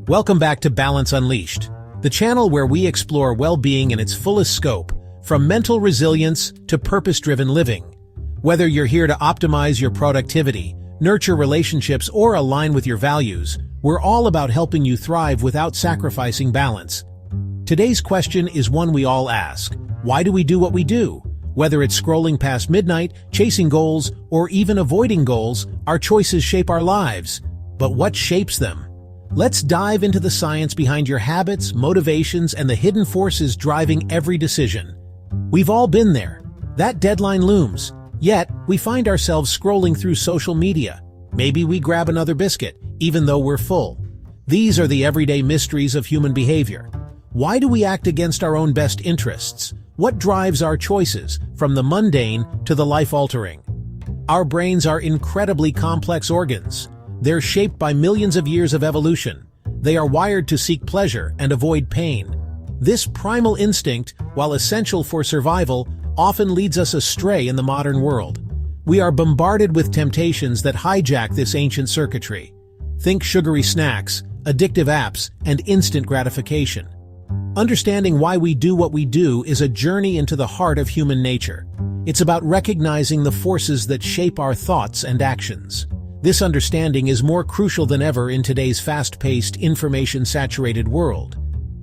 Welcome back to Balance Unleashed, the channel where we explore well-being in its fullest scope, from mental resilience to purpose-driven living. Whether you're here to optimize your productivity, nurture relationships, or align with your values, we're all about helping you thrive without sacrificing balance. Today's question is one we all ask. Why do we do what we do? Whether it's scrolling past midnight, chasing goals, or even avoiding goals, our choices shape our lives. But what shapes them? Let's dive into the science behind your habits, motivations, and the hidden forces driving every decision. We've all been there. That deadline looms. Yet, we find ourselves scrolling through social media. Maybe we grab another biscuit, even though we're full. These are the everyday mysteries of human behavior. Why do we act against our own best interests? What drives our choices, from the mundane to the life-altering? Our brains are incredibly complex organs. They're shaped by millions of years of evolution. They are wired to seek pleasure and avoid pain. This primal instinct, while essential for survival, often leads us astray in the modern world. We are bombarded with temptations that hijack this ancient circuitry. Think sugary snacks, addictive apps, and instant gratification. Understanding why we do what we do is a journey into the heart of human nature. It's about recognizing the forces that shape our thoughts and actions. This understanding is more crucial than ever in today's fast-paced, information-saturated world.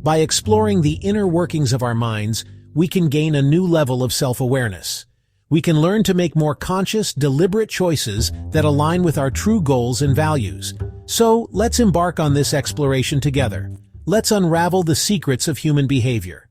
By exploring the inner workings of our minds, we can gain a new level of self-awareness. We can learn to make more conscious, deliberate choices that align with our true goals and values. So, let's embark on this exploration together. Let's unravel the secrets of human behavior.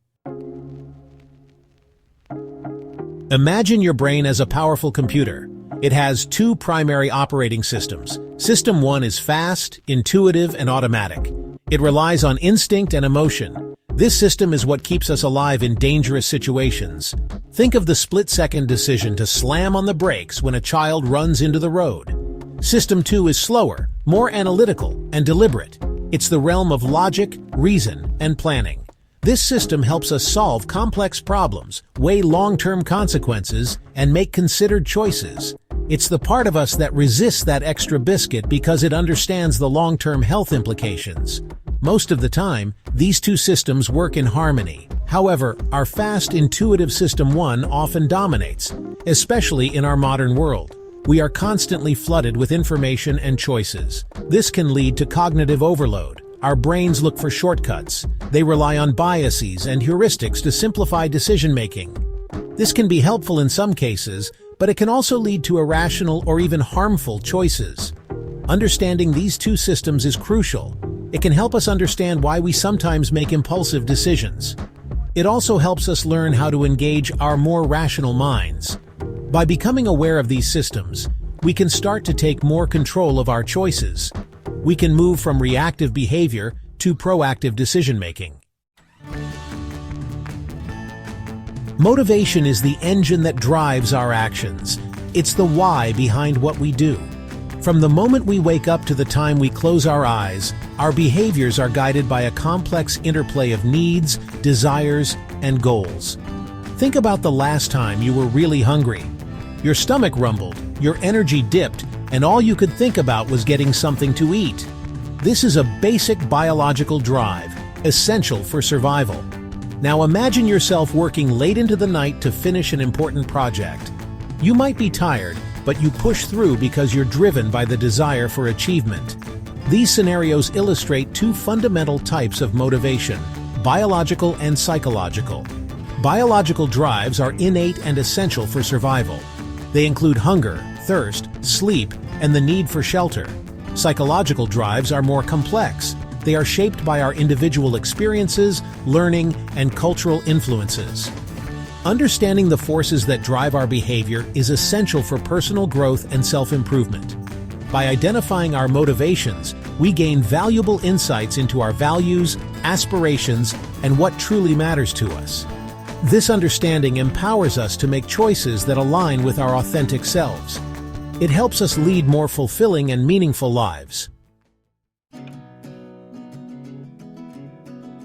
Imagine your brain as a powerful computer. It has two primary operating systems. System 1 is fast, intuitive, and automatic. It relies on instinct and emotion. This system is what keeps us alive in dangerous situations. Think of the split-second decision to slam on the brakes when a child runs into the road. System 2 is slower, more analytical, and deliberate. It's the realm of logic, reason, and planning. This system helps us solve complex problems, weigh long-term consequences, and make considered choices. It's the part of us that resists that extra biscuit because it understands the long-term health implications. Most of the time, these two systems work in harmony. However, our fast, intuitive System 1 often dominates, especially in our modern world. We are constantly flooded with information and choices. This can lead to cognitive overload. Our brains look for shortcuts. They rely on biases and heuristics to simplify decision-making. This can be helpful in some cases, but it can also lead to irrational or even harmful choices. Understanding these two systems is crucial. It can help us understand why we sometimes make impulsive decisions. It also helps us learn how to engage our more rational minds. By becoming aware of these systems, we can start to take more control of our choices. We can move from reactive behavior to proactive decision-making. Motivation is the engine that drives our actions. It's the why behind what we do. From the moment we wake up to the time we close our eyes, our behaviors are guided by a complex interplay of needs, desires, and goals. Think about the last time you were really hungry. Your stomach rumbled, your energy dipped, and all you could think about was getting something to eat. This is a basic biological drive, essential for survival. Now imagine yourself working late into the night to finish an important project. You might be tired, but you push through because you're driven by the desire for achievement. These scenarios illustrate two fundamental types of motivation: biological and psychological. Biological drives are innate and essential for survival. They include hunger, thirst, sleep, and the need for shelter. Psychological drives are more complex. They are shaped by our individual experiences, learning, and cultural influences. Understanding the forces that drive our behavior is essential for personal growth and self-improvement. By identifying our motivations, we gain valuable insights into our values, aspirations, and what truly matters to us. This understanding empowers us to make choices that align with our authentic selves. It helps us lead more fulfilling and meaningful lives.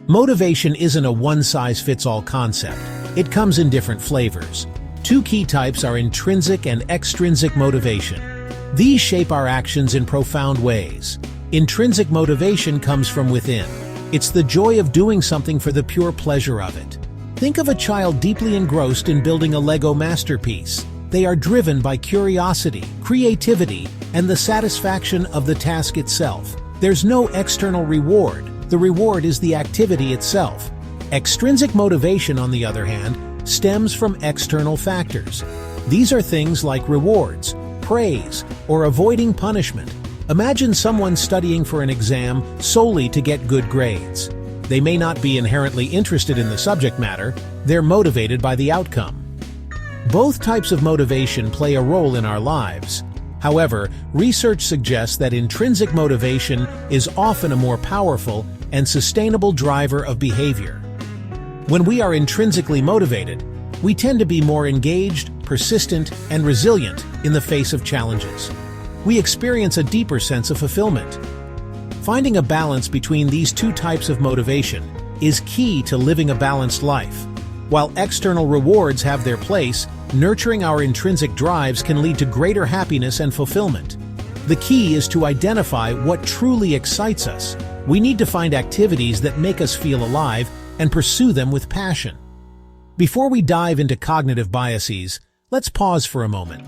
Motivation isn't a one-size-fits-all concept. It comes in different flavors. Two key types are intrinsic and extrinsic motivation. These shape our actions in profound ways. Intrinsic motivation comes from within. It's the joy of doing something for the pure pleasure of it. Think of a child deeply engrossed in building a Lego masterpiece. They are driven by curiosity, creativity, and the satisfaction of the task itself. There's no external reward. The reward is the activity itself. Extrinsic motivation, on the other hand, stems from external factors. These are things like rewards, praise, or avoiding punishment. Imagine someone studying for an exam solely to get good grades. They may not be inherently interested in the subject matter, they're motivated by the outcome. Both types of motivation play a role in our lives. However, research suggests that intrinsic motivation is often a more powerful and sustainable driver of behavior. When we are intrinsically motivated, we tend to be more engaged, persistent, and resilient in the face of challenges. We experience a deeper sense of fulfillment. Finding a balance between these two types of motivation is key to living a balanced life. While external rewards have their place, nurturing our intrinsic drives can lead to greater happiness and fulfillment. The key is to identify what truly excites us. We need to find activities that make us feel alive and pursue them with passion. Before we dive into cognitive biases, let's pause for a moment.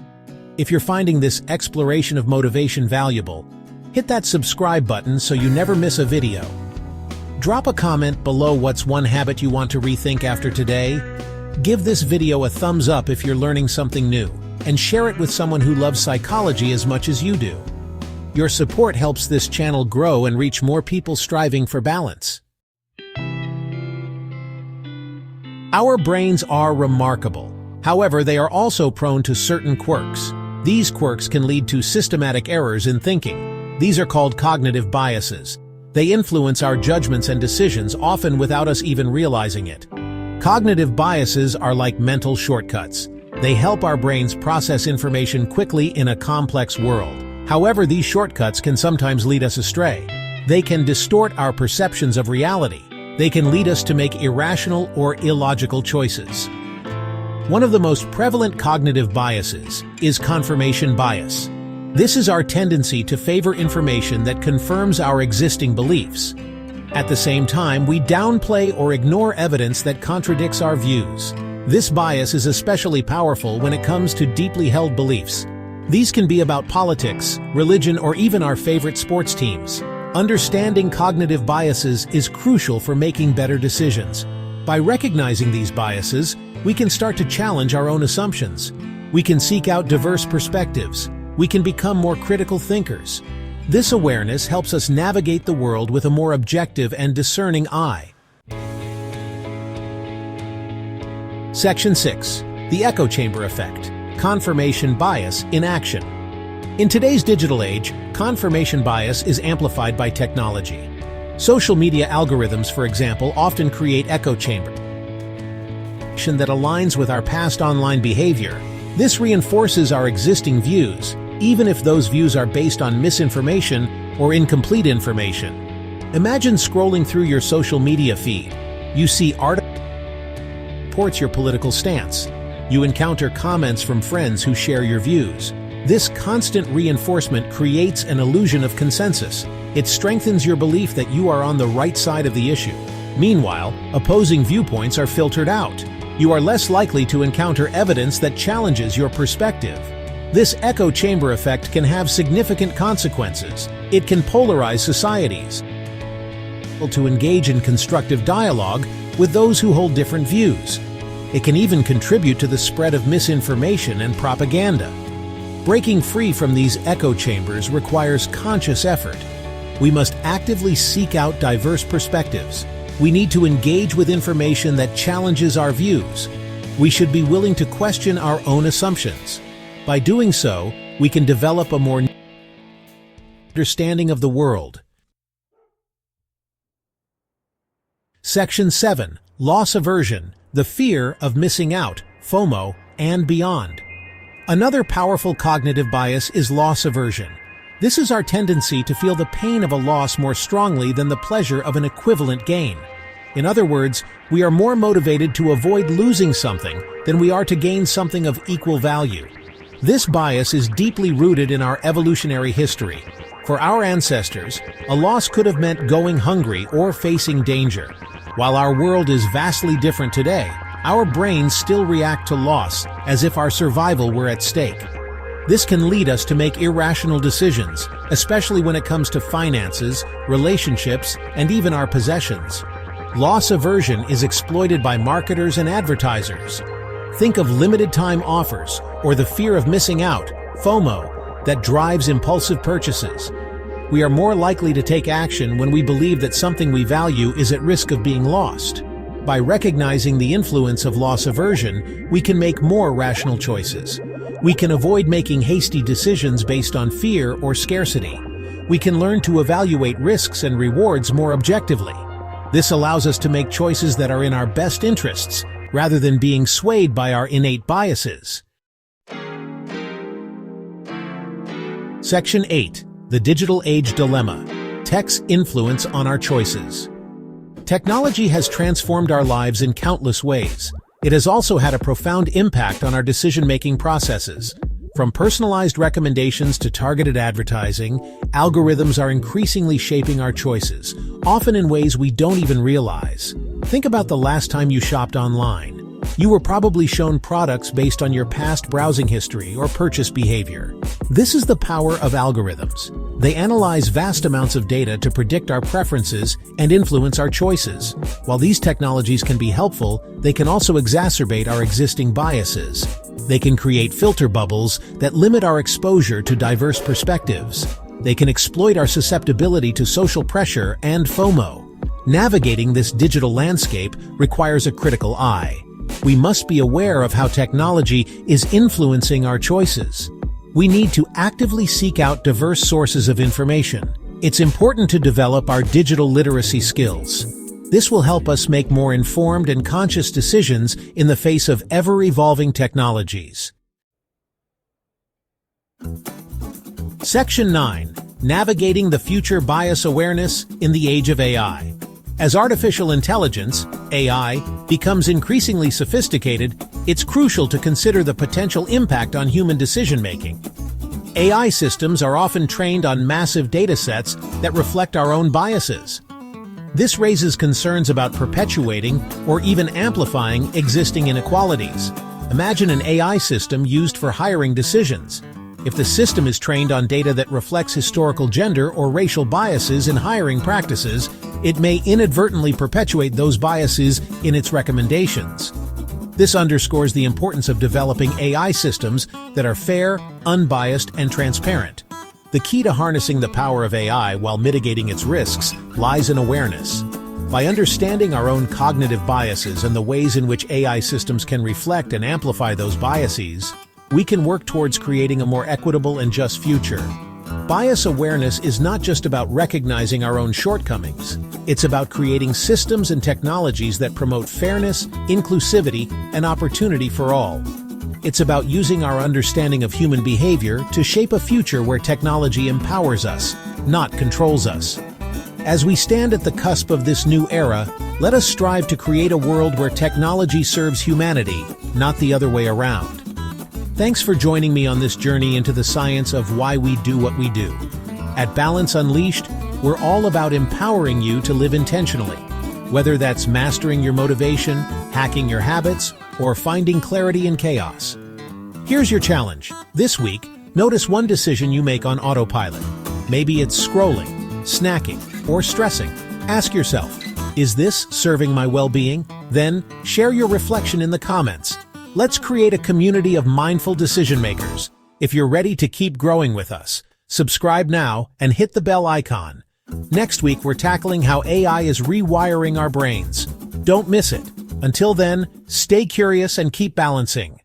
If you're finding this exploration of motivation valuable, hit that subscribe button so you never miss a video. Drop a comment below what's one habit you want to rethink after today. Give this video a thumbs up if you're learning something new, and share it with someone who loves psychology as much as you do. Your support helps this channel grow and reach more people striving for balance. Our brains are remarkable. However, they are also prone to certain quirks. These quirks can lead to systematic errors in thinking. These are called cognitive biases. They influence our judgments and decisions, often without us even realizing it. Cognitive biases are like mental shortcuts. They help our brains process information quickly in a complex world. However, these shortcuts can sometimes lead us astray. They can distort our perceptions of reality. They can lead us to make irrational or illogical choices. One of the most prevalent cognitive biases is confirmation bias. This is our tendency to favor information that confirms our existing beliefs. At the same time, we downplay or ignore evidence that contradicts our views. This bias is especially powerful when it comes to deeply held beliefs. These can be about politics, religion, or even our favorite sports teams. Understanding cognitive biases is crucial for making better decisions. By recognizing these biases, we can start to challenge our own assumptions. We can seek out diverse perspectives. We can become more critical thinkers. This awareness helps us navigate the world with a more objective and discerning eye. Section 6. The echo chamber effect. Confirmation bias in action. In today's digital age, confirmation bias is amplified by technology. Social media algorithms, for example, often create echo chambers that aligns with our past online behavior. This reinforces our existing views, even if those views are based on misinformation or incomplete information. Imagine scrolling through your social media feed. You see articles that support your political stance. You encounter comments from friends who share your views. This constant reinforcement creates an illusion of consensus. It strengthens your belief that you are on the right side of the issue. Meanwhile, opposing viewpoints are filtered out. You are less likely to encounter evidence that challenges your perspective. This echo chamber effect can have significant consequences. It can polarize societies. To engage in constructive dialogue with those who hold different views. It can even contribute to the spread of misinformation and propaganda. Breaking free from these echo chambers requires conscious effort. We must actively seek out diverse perspectives. We need to engage with information that challenges our views. We should be willing to question our own assumptions. By doing so, we can develop a more understanding of the world. Section 7. Loss aversion, the fear of missing out, FOMO, and beyond. Another powerful cognitive bias is loss aversion. This is our tendency to feel the pain of a loss more strongly than the pleasure of an equivalent gain. In other words, we are more motivated to avoid losing something than we are to gain something of equal value. This bias is deeply rooted in our evolutionary history. For our ancestors, a loss could have meant going hungry or facing danger. While our world is vastly different today, our brains still react to loss as if our survival were at stake. This can lead us to make irrational decisions, especially when it comes to finances, relationships, and even our possessions. Loss aversion is exploited by marketers and advertisers. Think of limited-time offers or the fear of missing out, FOMO, that drives impulsive purchases. We are more likely to take action when we believe that something we value is at risk of being lost. By recognizing the influence of loss aversion, we can make more rational choices. We can avoid making hasty decisions based on fear or scarcity. We can learn to evaluate risks and rewards more objectively. This allows us to make choices that are in our best interests, rather than being swayed by our innate biases. Section 8. The Digital Age Dilemma. Tech's Influence on Our Choices. Technology has transformed our lives in countless ways. It has also had a profound impact on our decision-making processes. From personalized recommendations to targeted advertising, algorithms are increasingly shaping our choices, often in ways we don't even realize. Think about the last time you shopped online. You were probably shown products based on your past browsing history or purchase behavior. This is the power of algorithms. They analyze vast amounts of data to predict our preferences and influence our choices. While these technologies can be helpful, they can also exacerbate our existing biases. They can create filter bubbles that limit our exposure to diverse perspectives. They can exploit our susceptibility to social pressure and FOMO. Navigating this digital landscape requires a critical eye. We must be aware of how technology is influencing our choices. We need to actively seek out diverse sources of information. It's important to develop our digital literacy skills. This will help us make more informed and conscious decisions in the face of ever-evolving technologies. Section 9. Navigating the Future Bias Awareness in the Age of AI. As artificial intelligence, AI, becomes increasingly sophisticated, it's crucial to consider the potential impact on human decision-making. AI systems are often trained on massive datasets that reflect our own biases. This raises concerns about perpetuating or even amplifying existing inequalities. Imagine an AI system used for hiring decisions. If the system is trained on data that reflects historical gender or racial biases in hiring practices, it may inadvertently perpetuate those biases in its recommendations. This underscores the importance of developing AI systems that are fair, unbiased, and transparent. The key to harnessing the power of AI while mitigating its risks lies in awareness. By understanding our own cognitive biases and the ways in which AI systems can reflect and amplify those biases, we can work towards creating a more equitable and just future. Bias awareness is not just about recognizing our own shortcomings. It's about creating systems and technologies that promote fairness, inclusivity, and opportunity for all. It's about using our understanding of human behavior to shape a future where technology empowers us, not controls us. As we stand at the cusp of this new era, let us strive to create a world where technology serves humanity, not the other way around. Thanks for joining me on this journey into the science of why we do what we do. At Balance Unleashed, we're all about empowering you to live intentionally. Whether that's mastering your motivation, hacking your habits, or finding clarity in chaos. Here's your challenge. This week, notice one decision you make on autopilot. Maybe it's scrolling, snacking, or stressing. Ask yourself, is this serving my well-being? Then, share your reflection in the comments. Let's create a community of mindful decision-makers. If you're ready to keep growing with us, subscribe now and hit the bell icon. Next week, we're tackling how AI is rewiring our brains. Don't miss it. Until then, stay curious and keep balancing.